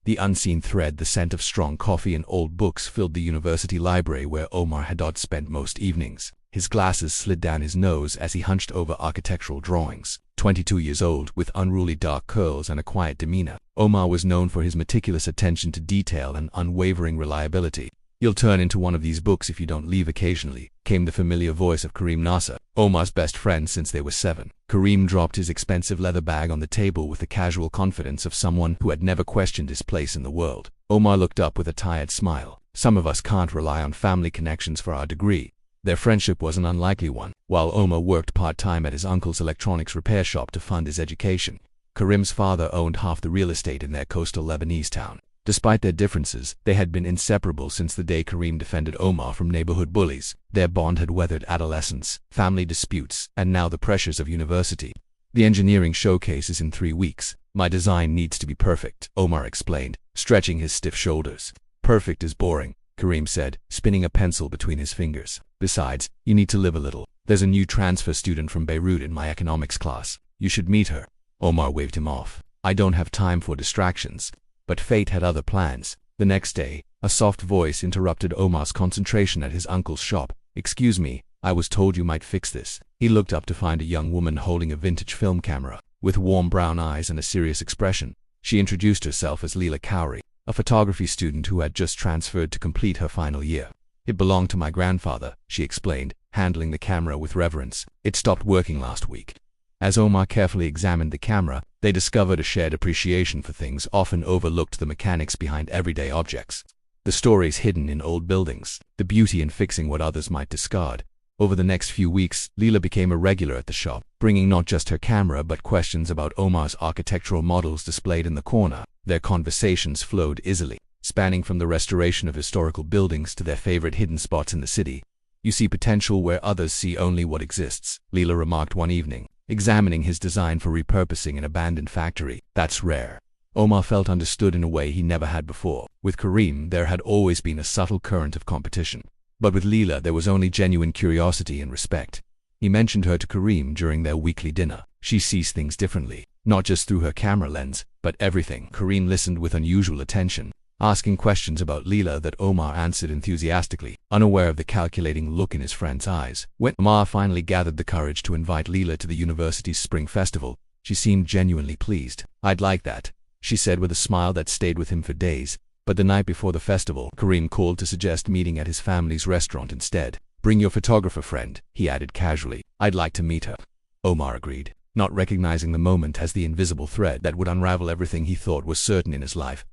The unseen thread, the scent of strong coffee and old books filled the university library where Omar Haddad spent most evenings. His glasses slid down his nose as he hunched over architectural drawings. 22 years old, with unruly dark curls and a quiet demeanor, Omar was known for his meticulous attention to detail and unwavering reliability. "You'll turn into one of these books if you don't leave occasionally," came the familiar voice of Kareem Nasser, Omar's best friend since they were 7. Kareem dropped his expensive leather bag on the table with the casual confidence of someone who had never questioned his place in the world. Omar looked up with a tired smile. "Some of us can't rely on family connections for our degree." Their friendship was an unlikely one. While Omar worked part-time at his uncle's electronics repair shop to fund his education, Kareem's father owned half the real estate in their coastal Lebanese town. Despite their differences, they had been inseparable since the day Kareem defended Omar from neighborhood bullies. Their bond had weathered adolescence, family disputes, and now the pressures of university. "The engineering showcase is in 3 weeks. My design needs to be perfect," Omar explained, stretching his stiff shoulders. "Perfect is boring," Kareem said, spinning a pencil between his fingers. "Besides, you need to live a little. There's a new transfer student from Beirut in my economics class. You should meet her." Omar waved him off. "I don't have time for distractions." But fate had other plans. The next day, a soft voice interrupted Omar's concentration at his uncle's shop. "Excuse me, I was told you might fix this." He looked up to find a young woman holding a vintage film camera, with warm brown eyes and a serious expression. She introduced herself as Leela Cowrie, a photography student who had just transferred to complete her final year. "It belonged to my grandfather," she explained, handling the camera with reverence. "It stopped working last week." As Omar carefully examined the camera, they discovered a shared appreciation for things often overlooked: the mechanics behind everyday objects, the stories hidden in old buildings, the beauty in fixing what others might discard. Over the next few weeks, Leela became a regular at the shop, bringing not just her camera but questions about Omar's architectural models displayed in the corner. Their conversations flowed easily, spanning from the restoration of historical buildings to their favorite hidden spots in the city. "You see potential where others see only what exists," Leela remarked one evening, examining his design for repurposing an abandoned factory. "That's rare." Omar felt understood in a way he never had before. With Kareem, there had always been a subtle current of competition. But with Leela, there was only genuine curiosity and respect. He mentioned her to Kareem during their weekly dinner. "She sees things differently, not just through her camera lens, but everything." Kareem listened with unusual attention, asking questions about Leela that Omar answered enthusiastically, unaware of the calculating look in his friend's eyes. When Omar finally gathered the courage to invite Leela to the university's spring festival, she seemed genuinely pleased. "I'd like that," she said with a smile that stayed with him for days. But the night before the festival, Kareem called to suggest meeting at his family's restaurant instead. "Bring your photographer friend," he added casually. "I'd like to meet her." Omar agreed, not recognizing the moment as the invisible thread that would unravel everything he thought was certain in his life.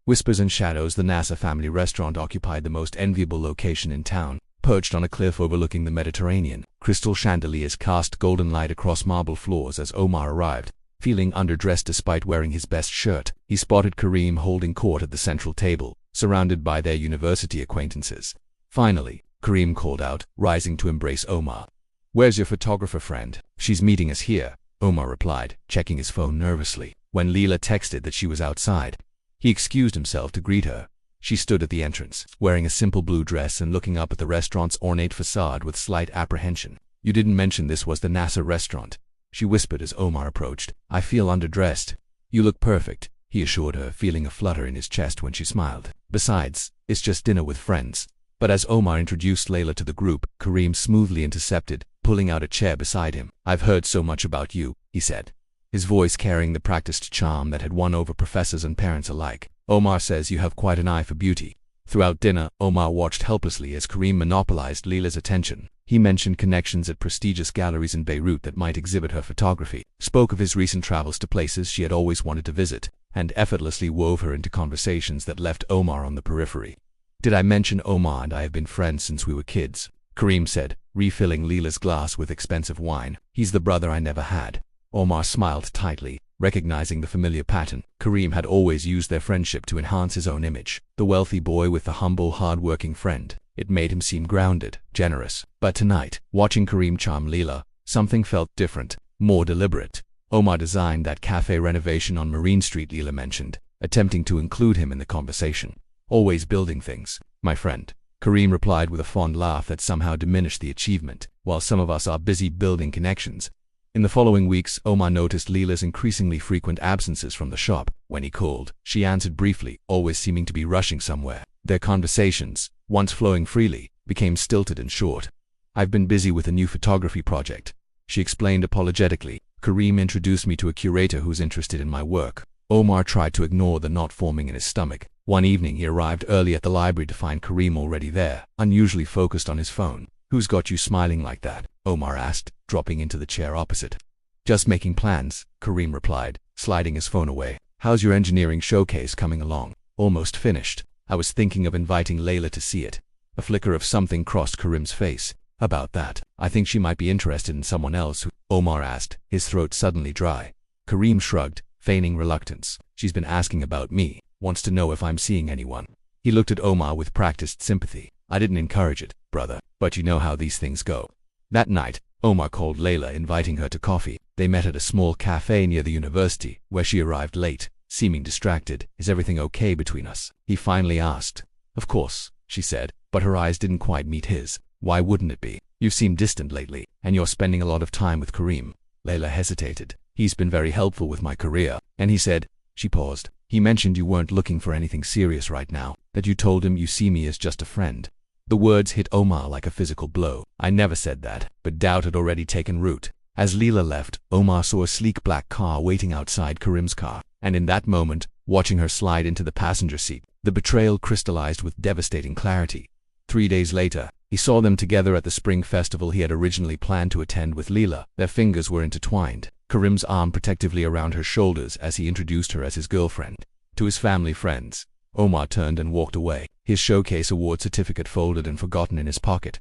Whispers and shadows. The Nasser family restaurant occupied the most enviable location in town, perched on a cliff overlooking the Mediterranean. Crystal chandeliers cast golden light across marble floors as Omar arrived. Feeling underdressed despite wearing his best shirt, he spotted Kareem holding court at the central table, surrounded by their university acquaintances. Finally, Kareem called out, rising to embrace Omar. "Where's your photographer friend?" "She's meeting us here," Omar replied, checking his phone nervously. When Leela texted that she was outside, he excused himself to greet her. She stood at the entrance, wearing a simple blue dress and looking up at the restaurant's ornate facade with slight apprehension. "You didn't mention this was the Nasser restaurant," she whispered as Omar approached. "I feel underdressed." "You look perfect," he assured her, feeling a flutter in his chest when she smiled. "Besides, it's just dinner with friends." But as Omar introduced Leila to the group, Kareem smoothly intercepted, pulling out a chair beside him. "I've heard so much about you," he said, his voice carrying the practiced charm that had won over professors and parents alike. "Omar says you have quite an eye for beauty." Throughout dinner, Omar watched helplessly as Kareem monopolized Leila's attention. He mentioned connections at prestigious galleries in Beirut that might exhibit her photography, spoke of his recent travels to places she had always wanted to visit, and effortlessly wove her into conversations that left Omar on the periphery. "Did I mention Omar and I have been friends since we were kids?" Kareem said, refilling Leila's glass with expensive wine. "He's the brother I never had." Omar smiled tightly, recognizing the familiar pattern. Kareem had always used their friendship to enhance his own image. The wealthy boy with the humble, hard-working friend. It made him seem grounded, generous. But tonight, watching Kareem charm Leila, something felt different, more deliberate. Omar designed that cafe renovation on Marine Street, Leila mentioned, attempting to include him in the conversation. "Always building things, my friend," Kareem replied with a fond laugh that somehow diminished the achievement. "While some of us are busy building connections, In the following weeks, Omar noticed Leela's increasingly frequent absences from the shop. When he called, she answered briefly, always seeming to be rushing somewhere. Their conversations, once flowing freely, became stilted and short. "I've been busy with a new photography project," she explained apologetically. "Kareem introduced me to a curator who's interested in my work." Omar tried to ignore the knot forming in his stomach. One evening he arrived early at the library to find Kareem already there, unusually focused on his phone. "Who's got you smiling like that?" Omar asked, dropping into the chair opposite. "Just making plans," Kareem replied, sliding his phone away. "How's your engineering showcase coming along?" "Almost finished. I was thinking of inviting Layla to see it." A flicker of something crossed Kareem's face. "About that, I think she might be interested in someone else who," Omar asked, his throat suddenly dry. Kareem shrugged, feigning reluctance. "She's been asking about me, wants to know if I'm seeing anyone." He looked at Omar with practiced sympathy. "I didn't encourage it, brother, but you know how these things go." That night, Omar called Layla, inviting her to coffee. They met at a small cafe near the university, where she arrived late, seeming distracted. "Is everything okay between us?" he finally asked. "Of course," she said, but her eyes didn't quite meet his. "Why wouldn't it be? You've seemed distant lately, and you're spending a lot of time with Kareem." Layla hesitated. "He's been very helpful with my career, and he said," she paused, "he mentioned you weren't looking for anything serious right now, that you told him you see me as just a friend." The words hit Omar like a physical blow. "I never said that," but doubt had already taken root. As Leela left, Omar saw a sleek black car waiting outside Kareem's car, and in that moment, watching her slide into the passenger seat, the betrayal crystallized with devastating clarity. 3 days later, he saw them together at the spring festival he had originally planned to attend with Leela. Their fingers were intertwined, Kareem's arm protectively around her shoulders as he introduced her as his girlfriend. To his family friends, Omar turned and walked away, his showcase award certificate folded and forgotten in his pocket.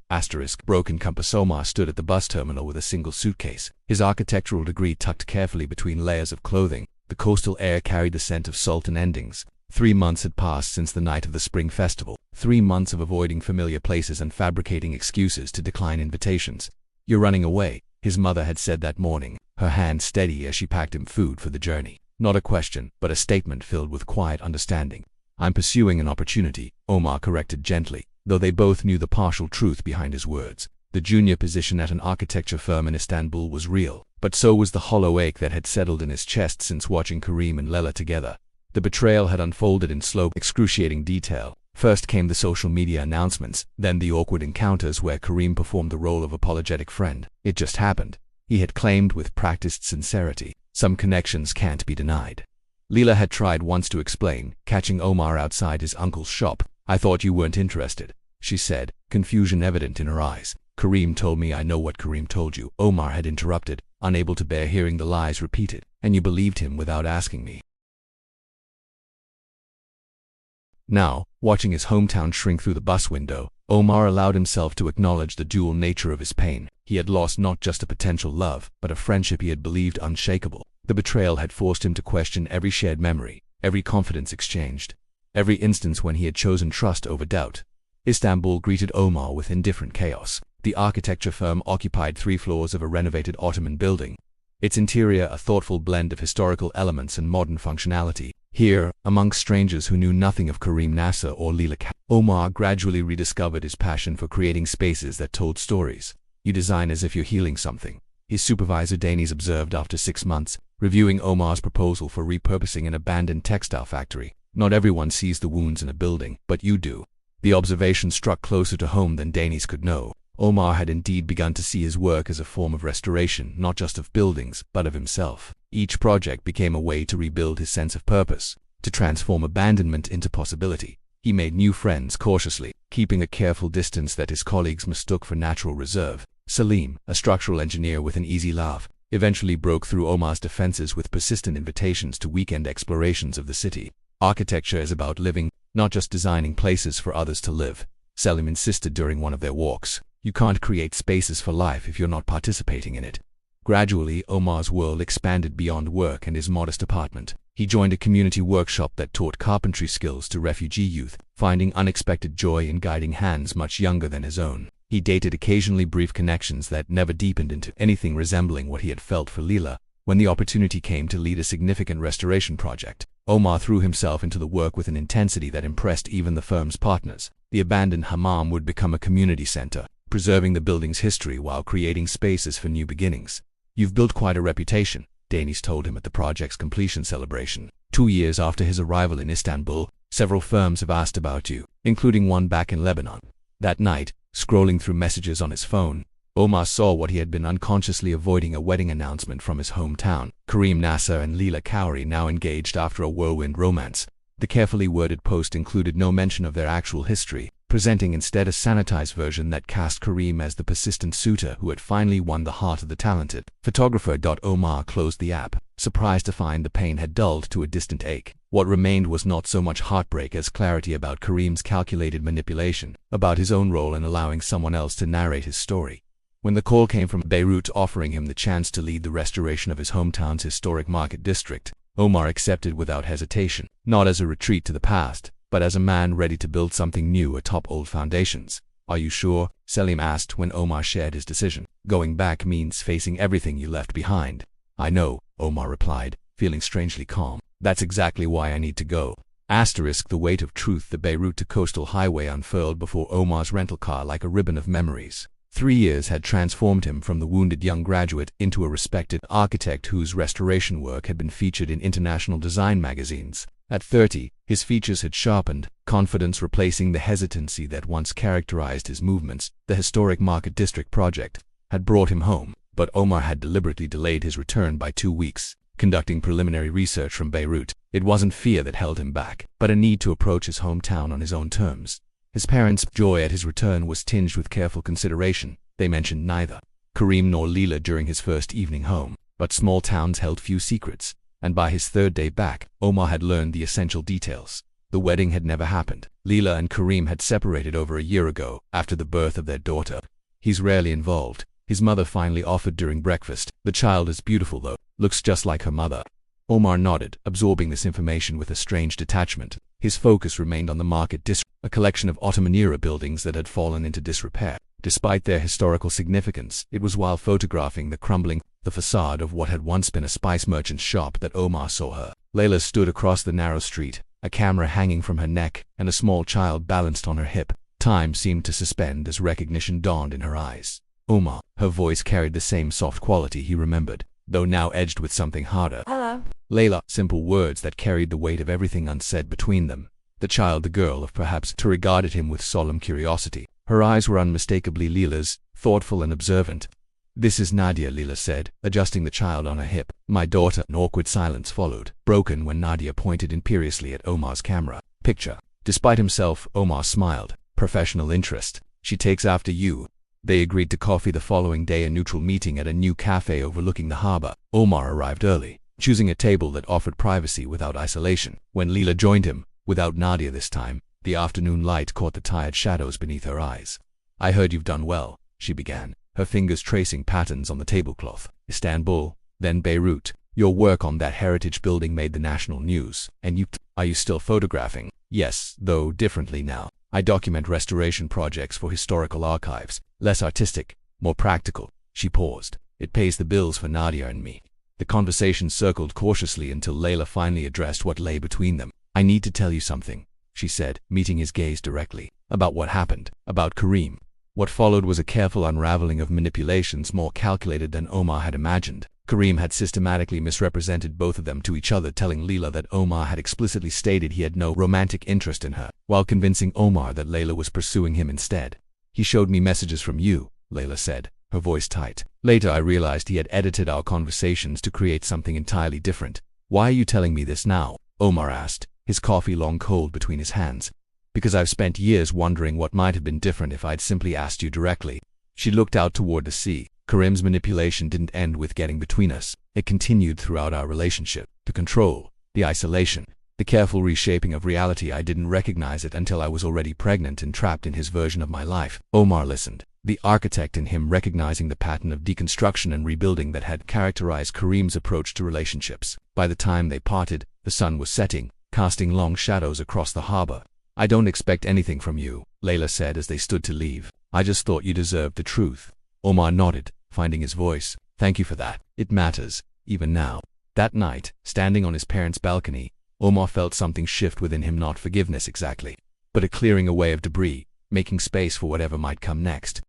Broken compass. Omar stood at the bus terminal with a single suitcase, his architectural degree tucked carefully between layers of clothing. The coastal air carried the scent of salt and endings. 3 months had passed since the night of the spring festival. 3 months of avoiding familiar places and fabricating excuses to decline invitations. "You're running away," his mother had said that morning, her hand steady as she packed him food for the journey. Not a question, but a statement filled with quiet understanding. "I'm pursuing an opportunity," Omar corrected gently, though they both knew the partial truth behind his words. The junior position at an architecture firm in Istanbul was real, but so was the hollow ache that had settled in his chest since watching Kareem and Layla together. The betrayal had unfolded in slow, excruciating detail. First came the social media announcements, then the awkward encounters where Kareem performed the role of apologetic friend. It just happened, he had claimed with practiced sincerity. Some connections can't be denied. Leela had tried once to explain, catching Omar outside his uncle's shop. "I thought you weren't interested," she said, confusion evident in her eyes. "Kareem told me I know what Kareem told you," Omar had interrupted, unable to bear hearing the lies repeated. "And you believed him without asking me." Now, watching his hometown shrink through the bus window, Omar allowed himself to acknowledge the dual nature of his pain. He had lost not just a potential love, but a friendship he had believed unshakable. The betrayal had forced him to question every shared memory, every confidence exchanged, every instance when he had chosen trust over doubt. Istanbul greeted Omar with indifferent chaos. The architecture firm occupied 3 floors of a renovated Ottoman building, its interior a thoughtful blend of historical elements and modern functionality. Here, amongst strangers who knew nothing of Kareem Nasser or Leela, Omar gradually rediscovered his passion for creating spaces that told stories. "You design as if you're healing something," his supervisor Daniz observed after 6 months, reviewing Omar's proposal for repurposing an abandoned textile factory. "Not everyone sees the wounds in a building, but you do." The observation struck closer to home than Daniz could know. Omar had indeed begun to see his work as a form of restoration, not just of buildings, but of himself. Each project became a way to rebuild his sense of purpose, to transform abandonment into possibility. He made new friends cautiously, keeping a careful distance that his colleagues mistook for natural reserve. Salim, a structural engineer with an easy laugh, eventually broke through Omar's defenses with persistent invitations to weekend explorations of the city. "Architecture is about living, not just designing places for others to live," Salim insisted during one of their walks. "You can't create spaces for life if you're not participating in it." Gradually, Omar's world expanded beyond work and his modest apartment. He joined a community workshop that taught carpentry skills to refugee youth, finding unexpected joy in guiding hands much younger than his own. He dated occasionally brief connections that never deepened into anything resembling what he had felt for Leela. When the opportunity came to lead a significant restoration project, Omar threw himself into the work with an intensity that impressed even the firm's partners. The abandoned hammam would become a community center, preserving the building's history while creating spaces for new beginnings. You've built quite a reputation, Danish told him at the project's completion celebration. 2 years after his arrival in Istanbul, several firms have asked about you, including one back in Lebanon. That night, scrolling through messages on his phone, Omar saw what he had been unconsciously avoiding: a wedding announcement from his hometown. Karim Nasser and Leila Kauri now engaged after a whirlwind romance. The carefully worded post included no mention of their actual history, presenting instead a sanitized version that cast Karim as the persistent suitor who had finally won the heart of the talented photographer. Omar closed the app, surprised to find the pain had dulled to a distant ache. What remained was not so much heartbreak as clarity about Karim's calculated manipulation, about his own role in allowing someone else to narrate his story. When the call came from Beirut offering him the chance to lead the restoration of his hometown's historic market district, Omar accepted without hesitation, not as a retreat to the past, but as a man ready to build something new atop old foundations. Are you sure? Selim asked when Omar shared his decision. Going back means facing everything you left behind. I know, Omar replied, feeling strangely calm. That's exactly why I need to go. The weight of truth. The Beirut to Coastal Highway unfurled before Omar's rental car like a ribbon of memories. 3 years had transformed him from the wounded young graduate into a respected architect whose restoration work had been featured in international design magazines. At 30, his features had sharpened, confidence replacing the hesitancy that once characterized his movements. The historic Market District project had brought him home, but Omar had deliberately delayed his return by 2 weeks. Conducting preliminary research from Beirut, it wasn't fear that held him back, but a need to approach his hometown on his own terms. His parents' joy at his return was tinged with careful consideration. They mentioned neither Karim nor Leila during his first evening home, but small towns held few secrets, and by his 3rd day back, Omar had learned the essential details. The wedding had never happened. Leila and Karim had separated over a year ago, after the birth of their daughter. He's rarely involved, his mother finally offered during breakfast. The child is beautiful though, looks just like her mother. Omar nodded, absorbing this information with a strange detachment. His focus remained on the Market District, a collection of Ottoman-era buildings that had fallen into disrepair. Despite their historical significance, it was while photographing the facade of what had once been a spice merchant's shop that Omar saw her. Leila stood across the narrow street, a camera hanging from her neck and a small child balanced on her hip. Time seemed to suspend as recognition dawned in her eyes. Omar. Her voice carried the same soft quality he remembered, though now edged with something harder. Hello. Leila. Simple words that carried the weight of everything unsaid between them. The child, the girl of perhaps, regarded him with solemn curiosity. Her eyes were unmistakably Leila's, thoughtful and observant. This is Nadia, Leila said, adjusting the child on her hip. My daughter. An awkward silence followed, broken when Nadia pointed imperiously at Omar's camera. Picture. Despite himself, Omar smiled. Professional interest. She takes after you. They agreed to coffee the following day, a neutral meeting at a new cafe overlooking the harbor. Omar arrived early, choosing a table that offered privacy without isolation. When Leila joined him, without Nadia this time, the afternoon light caught the tired shadows beneath her eyes. I heard you've done well, she began, her fingers tracing patterns on the tablecloth. Istanbul, then Beirut. Your work on that heritage building made the national news. And are you still photographing? Yes, though differently now. I document restoration projects for historical archives. Less artistic, more practical. She paused. It pays the bills for Nadia and me. The conversation circled cautiously until Leila finally addressed what lay between them. I need to tell you something, she said, meeting his gaze directly. About what happened. About Karim. What followed was a careful unraveling of manipulations more calculated than Omar had imagined. Karim had systematically misrepresented both of them to each other, telling Leila that Omar had explicitly stated he had no romantic interest in her, while convincing Omar that Leila was pursuing him instead. He showed me messages from you, Leila said, her voice tight. Later I realized he had edited our conversations to create something entirely different. Why are you telling me this now? Omar asked, his coffee long cold between his hands. Because I've spent years wondering what might have been different if I'd simply asked you directly. She looked out toward the sea. Karim's manipulation didn't end with getting between us. It continued throughout our relationship. The control, the isolation, the careful reshaping of reality. I didn't recognize it until I was already pregnant and trapped in his version of my life. Omar listened, the architect in him recognizing the pattern of deconstruction and rebuilding that had characterized Karim's approach to relationships. By the time they parted, the sun was setting, casting long shadows across the harbor. I don't expect anything from you, Leila said as they stood to leave. I just thought you deserved the truth. Omar nodded, finding his voice. Thank you for that. It matters, even now. That night, standing on his parents' balcony, Omar felt something shift within him, not forgiveness exactly, but a clearing away of debris, making space for whatever might come next.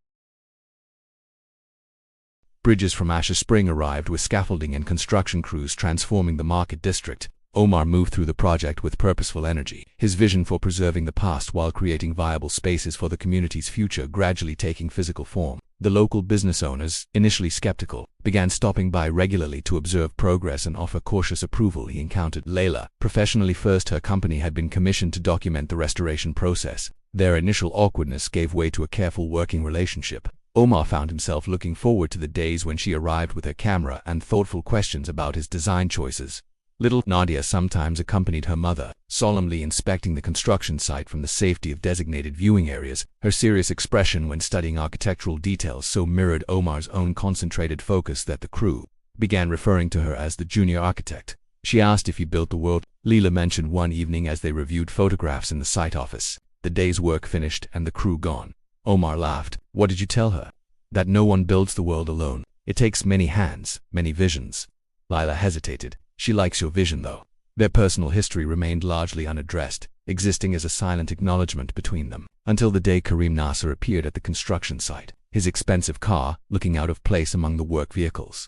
Bridges from Asher Spring arrived with scaffolding and construction crews transforming the market district. Omar moved through the project with purposeful energy, his vision for preserving the past while creating viable spaces for the community's future gradually taking physical form. The local business owners, initially skeptical, began stopping by regularly to observe progress and offer cautious approval. He encountered Layla. Professionally first, her company had been commissioned to document the restoration process. Their initial awkwardness gave way to a careful working relationship. Omar found himself looking forward to the days when she arrived with her camera and thoughtful questions about his design choices. Little Nadia sometimes accompanied her mother, solemnly inspecting the construction site from the safety of designated viewing areas. Her serious expression when studying architectural details so mirrored Omar's own concentrated focus that the crew began referring to her as the junior architect. She asked if he built the world. Leela mentioned one evening as they reviewed photographs in the site office. The day's work finished and the crew gone. Omar laughed. What did you tell her? That no one builds the world alone. It takes many hands, many visions. Lila hesitated. She likes your vision, though. Their personal history remained largely unaddressed, existing as a silent acknowledgement between them, until the day Karim Nasser appeared at the construction site, his expensive car looking out of place among the work vehicles.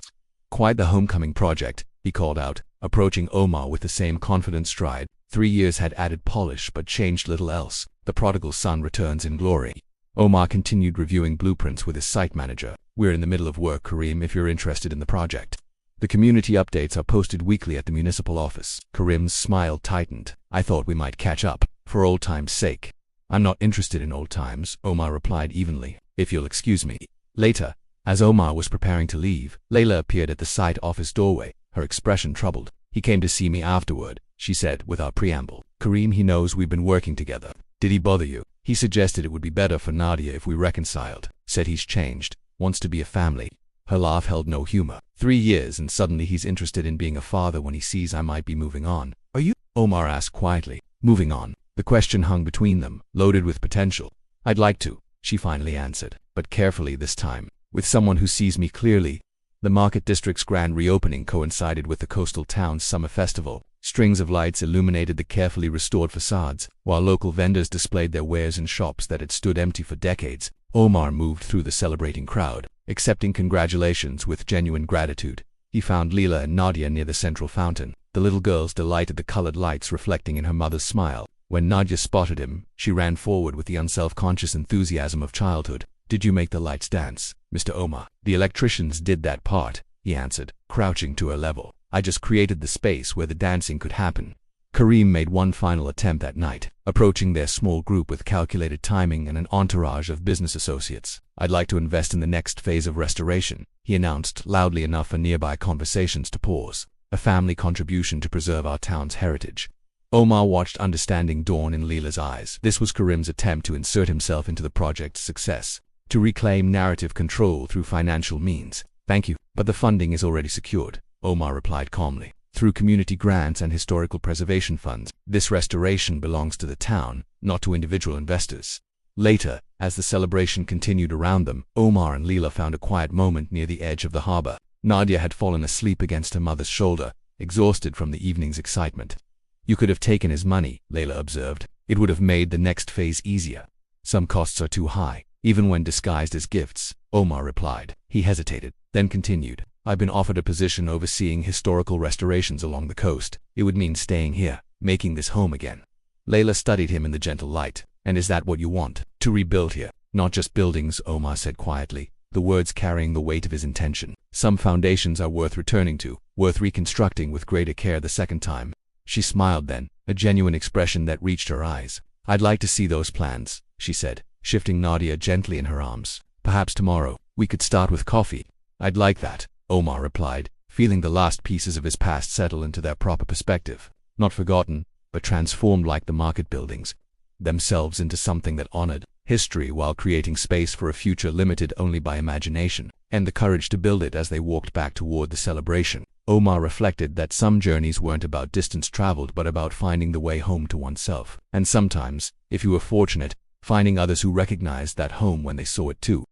Quite the homecoming project, he called out, approaching Omar with the same confident stride. 3 years had added polish but changed little else. The prodigal son returns in glory. Omar continued reviewing blueprints with his site manager. We're in the middle of work, Karim, if you're interested in the project. The community updates are posted weekly at the municipal office. Karim's smile tightened. I thought we might catch up, for old time's sake. I'm not interested in old times, Omar replied evenly, if you'll excuse me. Later, as Omar was preparing to leave, Layla appeared at the site office doorway, her expression troubled. He came to see me afterward, she said without preamble. Karim, he knows we've been working together. Did he bother you? He suggested it would be better for Nadia if we reconciled. Said he's changed, wants to be a family. Her laugh held no humor. 3 years and suddenly he's interested in being a father when he sees I might be moving on. Are you? Omar asked quietly. Moving on. The question hung between them, loaded with potential. I'd like to, she finally answered, but carefully this time. With someone who sees me clearly. The market district's grand reopening coincided with the coastal town's summer festival. Strings of lights illuminated the carefully restored facades, while local vendors displayed their wares in shops that had stood empty for decades. Omar moved through the celebrating crowd, accepting congratulations with genuine gratitude. He found Leela and Nadia near the central fountain. The little girls delighted the colored lights reflecting in her mother's smile. When Nadia spotted him, she ran forward with the unself-conscious enthusiasm of childhood. Did you make the lights dance, Mr. Omar? The electricians did that part, he answered, crouching to her level. I just created the space where the dancing could happen. Karim made one final attempt that night, approaching their small group with calculated timing and an entourage of business associates. I'd like to invest in the next phase of restoration, he announced loudly enough for nearby conversations to pause. A family contribution to preserve our town's heritage. Omar watched understanding dawn in Leela's eyes. This was Karim's attempt to insert himself into the project's success, to reclaim narrative control through financial means. Thank you, but the funding is already secured, Omar replied calmly. Through community grants and historical preservation funds, this restoration belongs to the town, not to individual investors. Later, as the celebration continued around them, Omar and Leela found a quiet moment near the edge of the harbor. Nadia had fallen asleep against her mother's shoulder, exhausted from the evening's excitement. You could have taken his money, Layla observed. It would have made the next phase easier. Some costs are too high, even when disguised as gifts, Omar replied. He hesitated, then continued. I've been offered a position overseeing historical restorations along the coast. It would mean staying here, making this home again. Layla studied him in the gentle light. And is that what you want? To rebuild here? Not just buildings, Omar said quietly, the words carrying the weight of his intention. Some foundations are worth returning to, worth reconstructing with greater care the second time. She smiled then, a genuine expression that reached her eyes. I'd like to see those plans, she said, shifting Nadia gently in her arms. Perhaps tomorrow, we could start with coffee. I'd like that, Omar replied, feeling the last pieces of his past settle into their proper perspective. Not forgotten, but transformed like the market buildings themselves into something that honored history while creating space for a future limited only by imagination, and the courage to build it as they walked back toward the celebration. Omar reflected that some journeys weren't about distance traveled but about finding the way home to oneself, and sometimes, if you were fortunate, finding others who recognized that home when they saw it too.